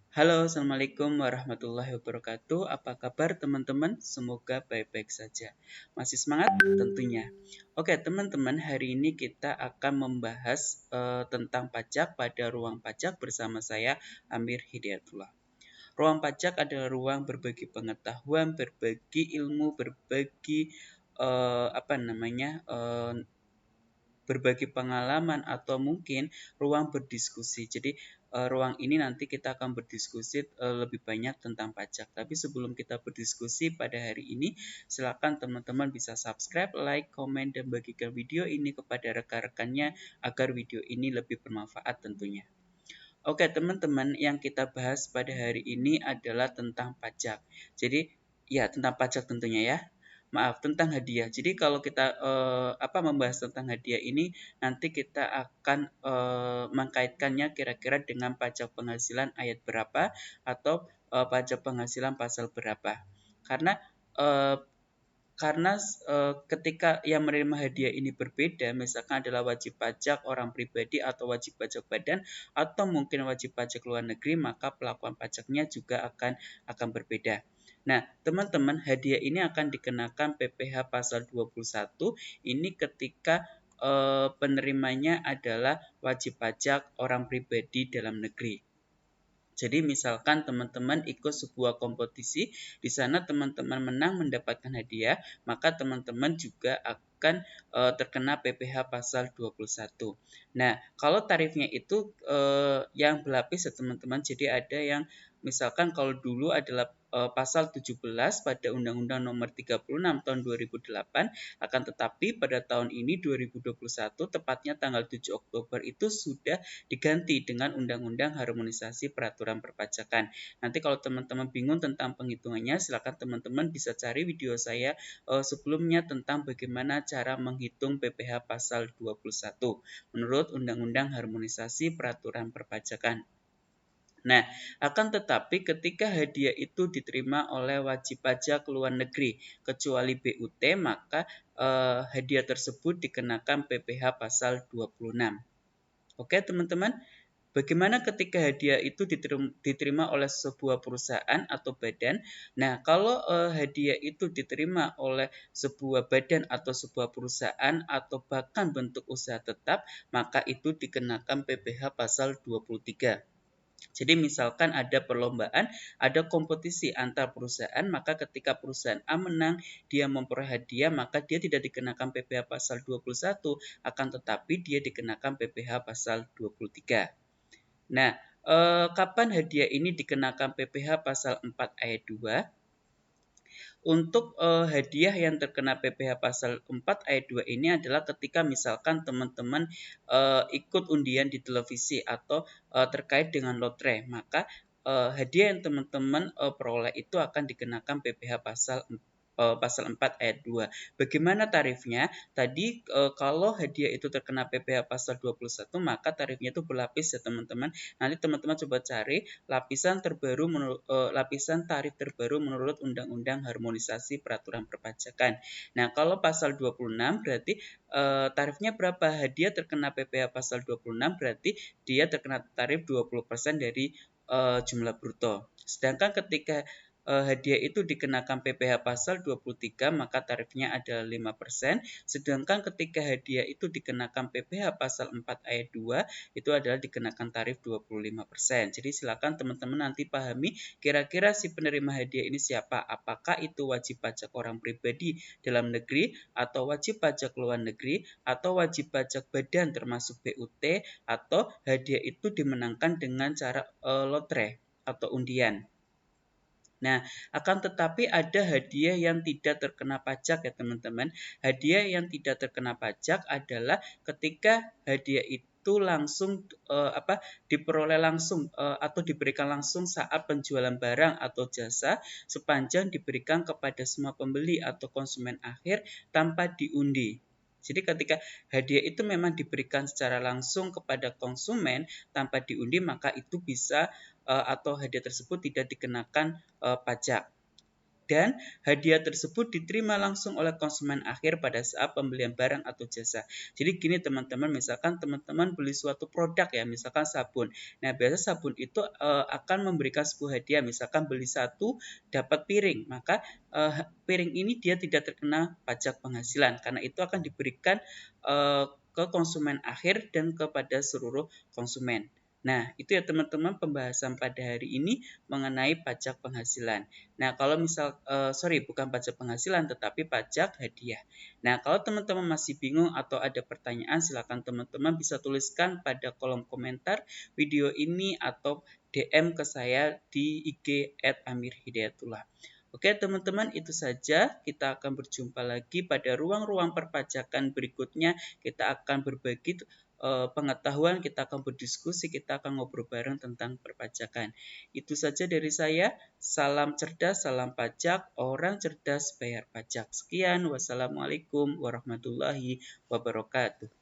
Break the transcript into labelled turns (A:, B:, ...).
A: Halo, Assalamualaikum warahmatullahi wabarakatuh. Apa kabar teman-teman? Semoga baik-baik saja. Masih semangat tentunya. Oke, teman-teman, hari ini kita akan membahas tentang pajak pada ruang pajak bersama saya, Amir Hidayatullah. Ruang pajak adalah ruang berbagi pengetahuan, berbagi ilmu, berbagi berbagi pengalaman atau mungkin ruang berdiskusi. Jadi ruang ini nanti kita akan berdiskusi lebih banyak tentang pajak. Tapi sebelum kita berdiskusi pada hari ini, silakan teman-teman bisa subscribe, like, komen, dan bagikan video ini kepada rekan-rekannya agar video ini lebih bermanfaat tentunya. Oke, teman-teman, yang kita bahas pada hari ini adalah tentang pajak. Jadi, ya tentang pajak tentunya ya. Maaf, tentang hadiah. Jadi kalau kita membahas tentang hadiah ini, nanti kita akan mengkaitkannya kira-kira dengan pajak penghasilan ayat berapa atau pajak penghasilan pasal berapa. Karena eh, ketika yang menerima hadiah ini berbeda, misalkan adalah wajib pajak orang pribadi atau wajib pajak badan atau mungkin wajib pajak luar negeri, maka pelakuan pajaknya juga akan berbeda. Nah, teman-teman, hadiah ini akan dikenakan PPh pasal 21 ini ketika penerimanya adalah wajib pajak orang pribadi dalam negeri. Jadi misalkan teman-teman ikut sebuah kompetisi, di sana teman-teman menang mendapatkan hadiah, maka teman-teman juga akan terkena PPh pasal 21. Nah, kalau tarifnya itu yang berlapis ya teman-teman. Jadi ada yang misalkan kalau dulu adalah pasal 17 pada Undang-Undang Nomor 36 tahun 2008, akan tetapi pada tahun ini 2021 tepatnya tanggal 7 Oktober itu sudah diganti dengan Undang-Undang Harmonisasi Peraturan Perpajakan. Nanti kalau teman-teman bingung tentang penghitungannya, silakan teman-teman bisa cari video saya sebelumnya tentang bagaimana cara menghitung PPh pasal 21 menurut Undang-Undang Harmonisasi Peraturan Perpajakan. Nah, akan tetapi ketika hadiah itu diterima oleh wajib pajak luar negeri, kecuali BUT, maka hadiah tersebut dikenakan PPh pasal 26. Oke, teman-teman. Bagaimana ketika hadiah itu diterima oleh sebuah perusahaan atau badan? Nah, kalau hadiah itu diterima oleh sebuah badan atau sebuah perusahaan atau bahkan bentuk usaha tetap, maka itu dikenakan PPh pasal 23. Jadi misalkan ada perlombaan, ada kompetisi antar perusahaan, maka ketika perusahaan A menang, dia memperoleh hadiah, maka dia tidak dikenakan PPh pasal 21, akan tetapi dia dikenakan PPh pasal 23. Nah, kapan hadiah ini dikenakan PPh pasal 4 ayat 2? Untuk hadiah yang terkena PPh pasal 4 ayat 2 ini adalah ketika misalkan teman-teman ikut undian di televisi atau terkait dengan lotre, maka hadiah yang teman-teman peroleh itu akan dikenakan PPh pasal 4 ayat 2. Bagaimana tarifnya? Tadi kalau hadiah itu terkena PPh pasal 21, maka tarifnya itu berlapis ya teman-teman. Nanti teman-teman coba cari lapisan tarif terbaru menurut Undang-Undang Harmonisasi Peraturan Perpajakan. Nah, kalau pasal 26 berarti tarifnya berapa? Hadiah terkena PPh pasal 26 berarti dia terkena tarif 20% dari jumlah bruto. Sedangkan ketika hadiah itu dikenakan PPh pasal 23 maka tarifnya adalah 5%, sedangkan ketika hadiah itu dikenakan PPh pasal 4 ayat 2 itu adalah dikenakan tarif 25%. Jadi silakan teman-teman nanti pahami kira-kira si penerima hadiah ini siapa? Apakah itu wajib pajak orang pribadi dalam negeri atau wajib pajak luar negeri atau wajib pajak badan termasuk BUT atau hadiah itu dimenangkan dengan cara lotre atau undian. Nah, akan tetapi ada hadiah yang tidak terkena pajak ya teman-teman. Hadiah yang tidak terkena pajak adalah ketika hadiah itu langsung diperoleh langsung atau diberikan langsung saat penjualan barang atau jasa sepanjang diberikan kepada semua pembeli atau konsumen akhir tanpa diundi. Jadi ketika hadiah itu memang diberikan secara langsung kepada konsumen tanpa diundi, maka itu bisa atau hadiah tersebut tidak dikenakan pajak. dan hadiah tersebut diterima langsung oleh konsumen akhir pada saat pembelian barang atau jasa. Jadi gini teman-teman, misalkan teman-teman beli suatu produk ya, misalkan sabun. Nah, biasa sabun itu akan memberikan sebuah hadiah, misalkan beli satu dapat piring, maka piring ini dia tidak terkena pajak penghasilan karena itu akan diberikan ke konsumen akhir dan kepada seluruh konsumen. Nah, itu ya teman-teman pembahasan pada hari ini mengenai pajak penghasilan. Nah, kalau misal, bukan pajak penghasilan, tetapi pajak hadiah. Nah, kalau teman-teman masih bingung atau ada pertanyaan, silakan teman-teman bisa tuliskan pada kolom komentar video ini atau DM ke saya di IG @amirhidayatullah. Oke teman-teman, itu saja. Kita akan berjumpa lagi pada ruang-ruang perpajakan berikutnya. Kita akan berbagi pengetahuan, kita akan berdiskusi, kita akan ngobrol bareng tentang perpajakan. Itu saja dari saya. Salam cerdas, salam pajak, orang cerdas bayar pajak. Sekian, wassalamualaikum warahmatullahi wabarakatuh.